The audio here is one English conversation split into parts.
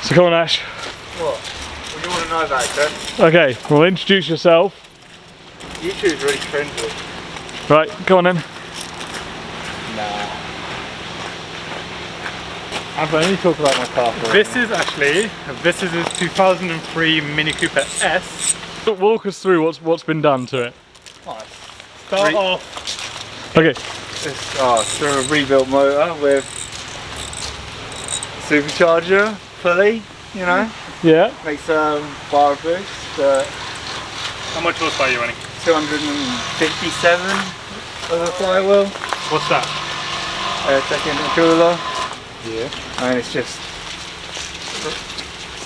So come on, Ash. What? What do you want to know about it, Chris? Okay, well, introduce yourself. YouTube's really cringy. Right, go on then. Nah. I'm only talk about my car for This is his 2003 Mini Cooper S. Walk us through what's been done to it. Start off. Okay. It's a rebuilt motor with supercharger fully, you know. Yeah. Makes bar boost. How much horsepower are you running? 257 of a flywheel. What's that? Second cooler. Yeah. And it's just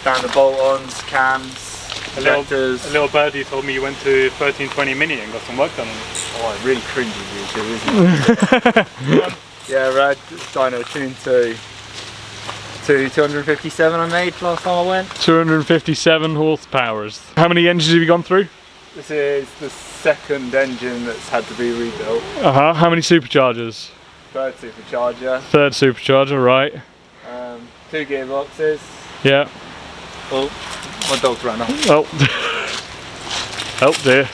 standard bolt-ons, cams, A connectors. little birdie told me you went to 1320 Mini and got some work done on it. Oh, really cringy YouTube, isn't it? Yeah, Rad dyno tuned to 257 I made last time I went. 257 horsepowers. How many engines have you gone through? This is the second engine that's had to be rebuilt. How many superchargers? Third supercharger. Third supercharger, right. 2 gearboxes. Yeah. Oh, my dog's run off. Oh. Oh dear.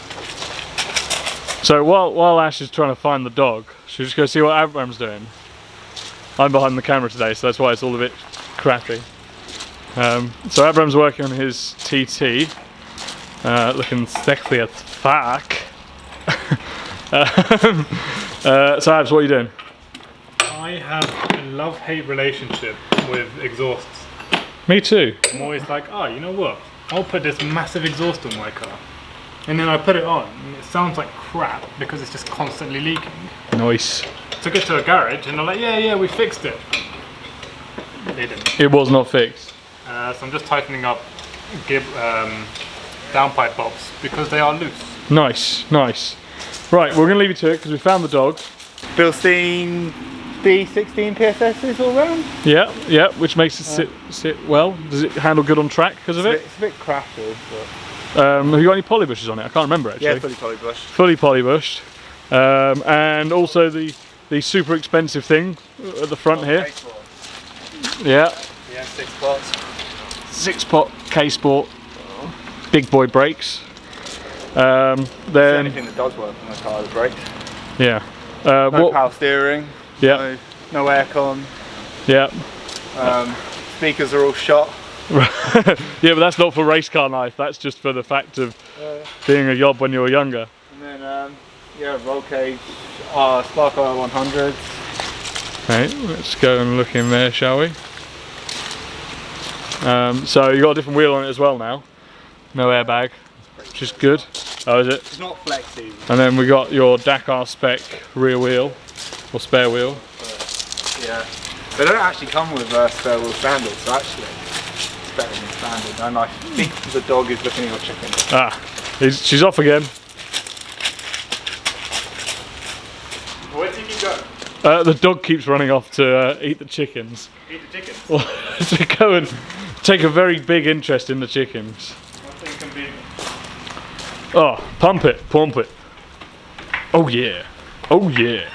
So while Ash is trying to find the dog, should we just go see what Abram's doing? I'm behind the camera today, so that's why it's all a bit crappy. So Abram's working on his TT, looking sexy as fuck. So Abs, what are you doing? I have a love-hate relationship with exhausts. Me too. I'm always like, oh, you know what? I'll put this massive exhaust on my car. And then I put it on, and it sounds like crap because it's just constantly leaking. Nice. Took it to a garage, and they're like, yeah, we fixed it. They didn't. It was not fixed. So I'm just tightening up downpipe bolts because they are loose. Nice, nice. Right, we're going to leave you to it because we found the dog. Bilstein B16 PSSs all round. Yeah, yeah, which makes it sit well. Does it handle good on track because of it? It's a bit crashy, but... Have you got any polybushes on it? I can't remember actually. Yeah, fully polybushed. Fully polybushed. And also the super expensive thing at the front here. Yeah. Yeah, 6 pots. 6-pot K-Sport. Big boy brakes. Then Then anything that does work on the car, the brakes. yeah. No power steering. Yeah. No aircon. Yeah. Speakers are all shot. Yeah, but that's not for race car life. That's just for the fact of being a yob when you were younger. And then yeah, roll cage, Spark R100s. Okay, let's go and look in there, shall we? So you got a different wheel on it as well now. No airbag, which is good. Oh, is it? It's not flexi. And then we got your Dakar Spec rear wheel or spare wheel. Yeah, they don't actually come with spare wheel standard, so actually it's better than standard. And I think the dog is looking at your chicken. Ah, she's off again. Where do you keep going? The dog keeps running off to eat the chickens. Eat the chickens? To go and take a very big interest in the chickens. What's inconvenient? Oh, pump it. Oh yeah, oh yeah.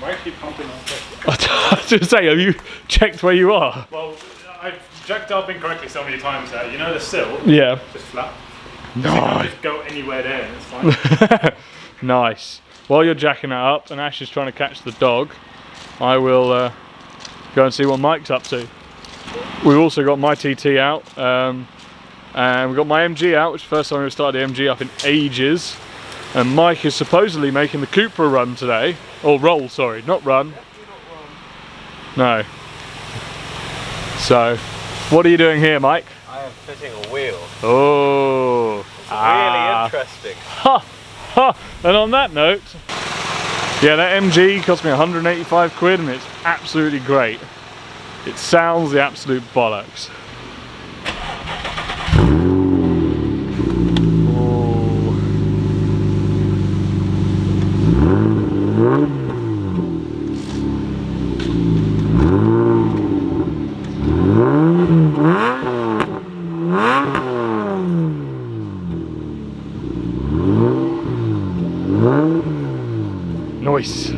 Why keep pumping on this? I was going to say, have you checked where you are? Well, I've jacked up incorrectly so many times that, you know the sill? Yeah. Just flat. Nice. Just go anywhere there and it's fine. Nice. While you're jacking that up and Ash is trying to catch the dog, I will go and see what Mike's up to. We've also got my TT out, and we've got my MG out, which is the first time we've started the MG up in ages. And Mike is supposedly making the Cupra run today. Or roll, sorry, not run. No. So, what are you doing here, Mike? I am fitting a wheel. Oh. It's really interesting. Ha! Ha! And on that note, yeah, that MG cost me 185 quid and it's absolutely great. It sounds the absolute bollocks. Nice.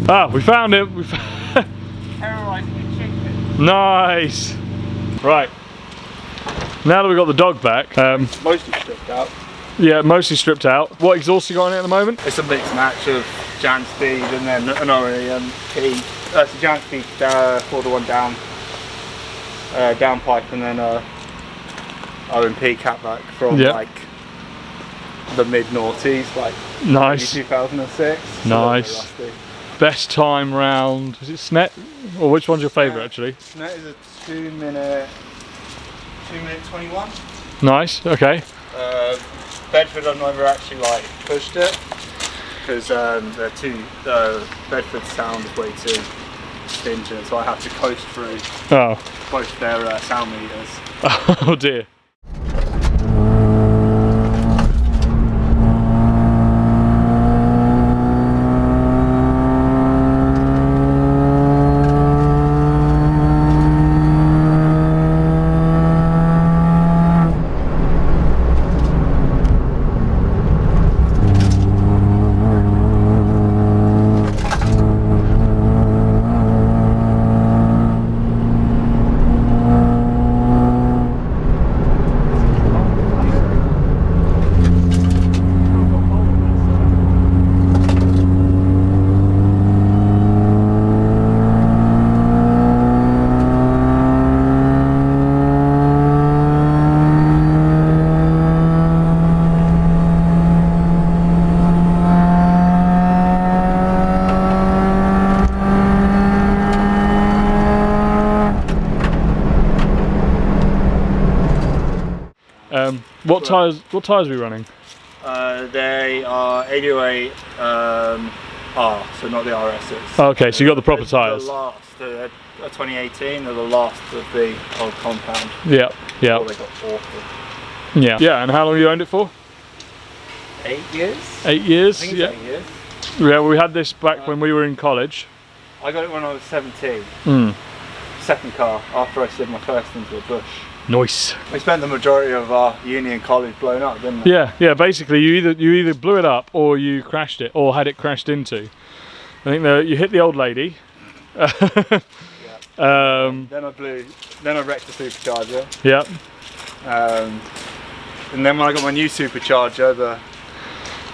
Ah, we found it. Terrorising the chicken. Nice. Right, Now that we've got the dog back, Mostly stripped out. yeah, mostly stripped out. What exhaust you got on it at the moment? It's a mixed match of Jan speed and then an R53. It's a Jan speed 4-to-1 downpipe, and then R&P catback from like the mid noughties, like nice. 2006. Nice. Best time round, is it Snet? Or which one's your favourite actually? Snet is a 2-minute 21. Nice, okay. Bedford, I've never actually like pushed it because they're too. Bedford's sound is way too stringent, so I have to coast through both their sound meters. Oh dear. What tyres are we running? They are 808 R, so not the RSs. Okay, so you got the proper tyres. The last, 2018, they're the last of the old compound. Yeah, yeah. Oh, they got awful. Yeah. Yeah, and how long have you owned it for? 8 years? 8 years? I think it's 8 years. Yeah, well, we had this back when we were in college. I got it when I was 17. Second car, after I slid my first into a bush. Nice. We spent the majority of our uni and college blown up, didn't we? Yeah. Basically, you either blew it up or you crashed it, or had it crashed into. I think you hit the old lady. Then I wrecked the supercharger. Yeah. And then when I got my new supercharger,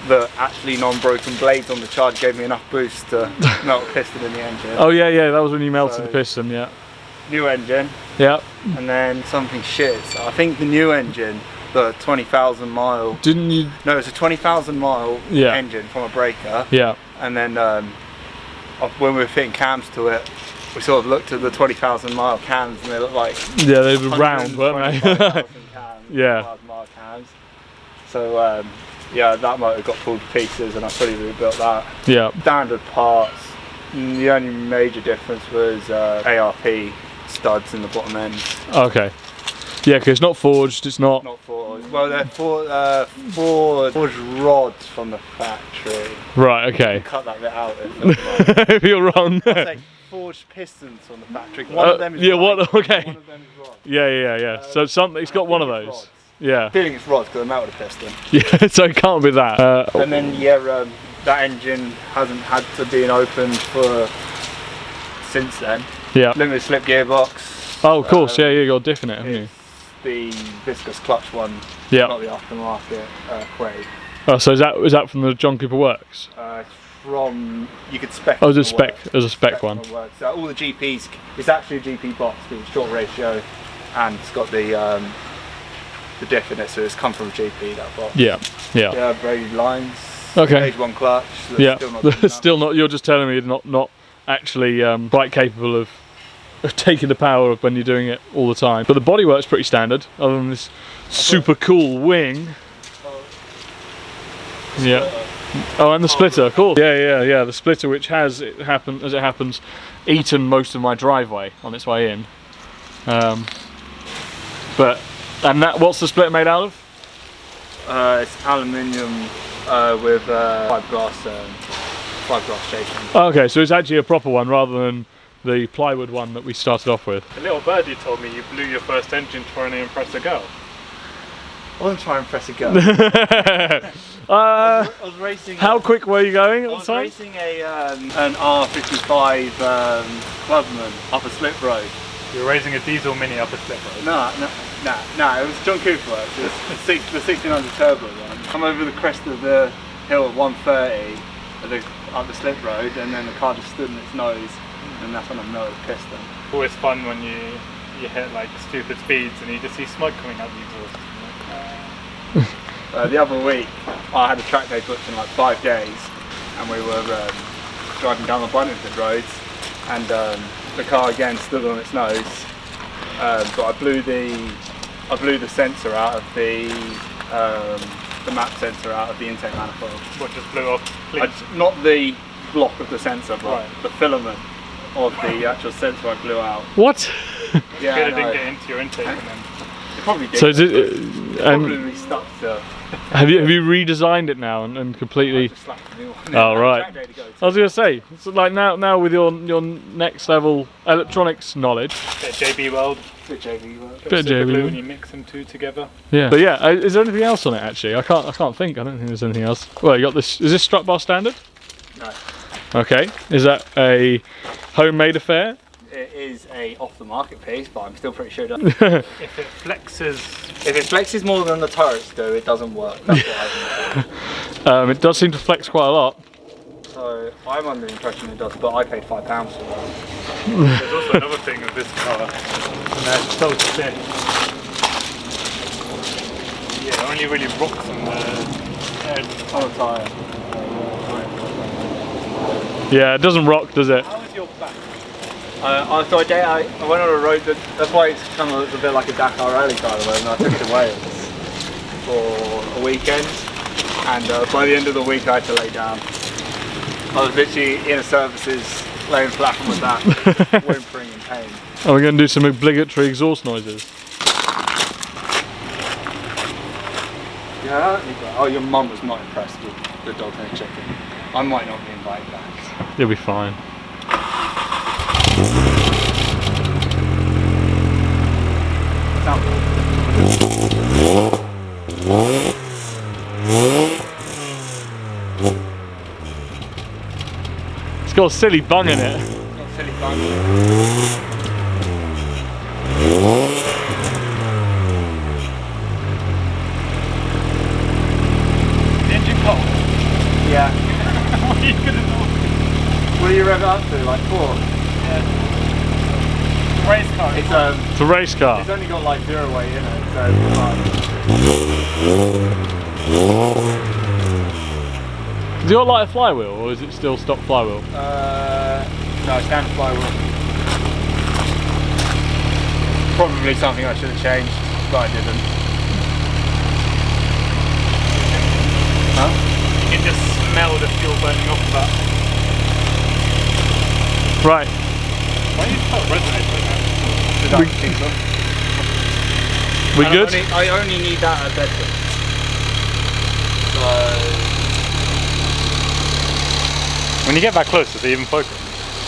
the actually non-broken blades on the charger gave me enough boost to melt a piston in the engine. Oh yeah, that was when you melted the piston. Yeah. New engine. Yeah. And then something shit. So I think the new engine, the 20,000 mile. Didn't you? No, it's a 20,000 mile engine from a breaker. Yeah. And then when we were fitting cams to it, we sort of looked at the 20,000 mile cams and they looked like they were round, weren't they? cams, yeah. mile cams. So yeah, that motor got pulled to pieces and I fully rebuilt that. Yeah. Standard parts. The only major difference was ARP studs in the bottom end. Okay. Yeah, because it's not forged. It's not. Not forged. Well, they're forged rods from the factory. Right. Okay. Cut that bit out if you're wrong. I'll say forged pistons from the factory. One of them is yeah. right, Okay. One of them is rod. Yeah. So it's got one of those. Rods. Yeah. I'm feeling it's rods because I melted a piston. Yeah. So it can't be that. And then that engine hasn't had to be opened since then. Yeah. Limited slip gearbox. Oh, of course. You got diff in it, haven't you? The viscous clutch one. Yeah. Not the aftermarket Quaid. Oh, so is that from the John Cooper Works? You could spec. Oh, there's a spec. There's a spec one. So all the GPs. It's actually a GP box because it's short ratio, and it's got the diff in it, so it's come from a GP, that box. Yeah. Yeah, braided lines. Okay. Stage 1 clutch. So Yeah. Still not. You're just telling me not actually quite capable of taking the power up when you're doing it all the time. But the bodywork's pretty standard, other than this super cool wing. Yeah. Oh, and the splitter, cool. Yeah. The splitter, which has, as it happens, eaten most of my driveway on its way in. What's the splitter made out of? It's aluminium with fiberglass shaping. Okay, so it's actually a proper one rather than the plywood one that we started off with. The little birdie told me you blew your first engine trying to impress a girl. I wasn't trying to impress a girl. I was racing. How quick were you going at the time? I was racing an R53 Clubman up a slip road. You're raising a diesel Mini up a slip road. No, it was John Cooper works. It was the 1600 turbo one. Come over the crest of the hill at 130 up the slip road, and then the car just stood in its nose, and that's when I know it was piston. Always fun when you hit like stupid speeds and you just see smoke coming out the exhaust. The other week, I had a track day booked in like 5 days, and we were driving down the Buntingford roads, and the car again stood on its nose, but I blew the sensor out of the map sensor out of the intake manifold. What, just blew off? Not the block of the sensor, but right. the filament of the actual sensor I blew out. What? Yeah, it didn't get into your intake, and then it probably did. So is it? Probably stuck to. Have you redesigned it now and completely? Just slapped a new one. Oh right. Track day to go to. I was gonna say, so like now with your next level electronics knowledge. bit JB Weld, Bit JV work. Bit super JB glue, Weld. and you mix them two together. Yeah. But yeah, is there anything else on it actually? I can't think. I don't think there's anything else. Well, you got this. Is this strut bar standard? No. Okay. Is that a homemade affair? It is a off-the-market piece, but I'm still pretty sure it doesn't. If it flexes more than the turrets do, it doesn't work. That's what I've been It does seem to flex quite a lot. So I'm under the impression it does, but I paid £5 for that. There's also another thing with this car, and that's so thin. Yeah, it only really rocks on the edge. On a tyre. Yeah, it doesn't rock, does it? How is your back? So I went on a road, that's why it's kind of a bit like a Dakar rally car at the moment. I took it to Wales for a weekend, and by the end of the week I had to lay down. I was literally in a services, laying flat on my back, whimpering in pain. Are we going to do some obligatory exhaust noises? Yeah. Oh, your mum was not impressed with the dog and chicken. I might not be invited back. You'll be fine. It's got a silly bung in it. Got silly bun. The engine cold? Yeah. What are you gonna do? What do you rev it up to? Like 4? Yeah. Race car. It's It's a race car. It's only got like 0 weight in it, so it's Has it got like a flywheel, or is it still stock flywheel? no, standard flywheel. Probably something I should have changed, but I didn't. Huh? You can just smell the fuel burning off of that. Right. Why do you put resonator in that? We good? I only need that at Bedford. So When you get that close, does it even focus?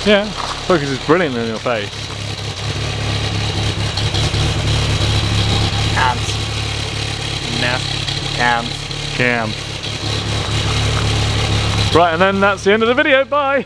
Yeah. Focus is brilliant in your face. cams. Cams. Cam. Right, and then that's the end of the video. Bye.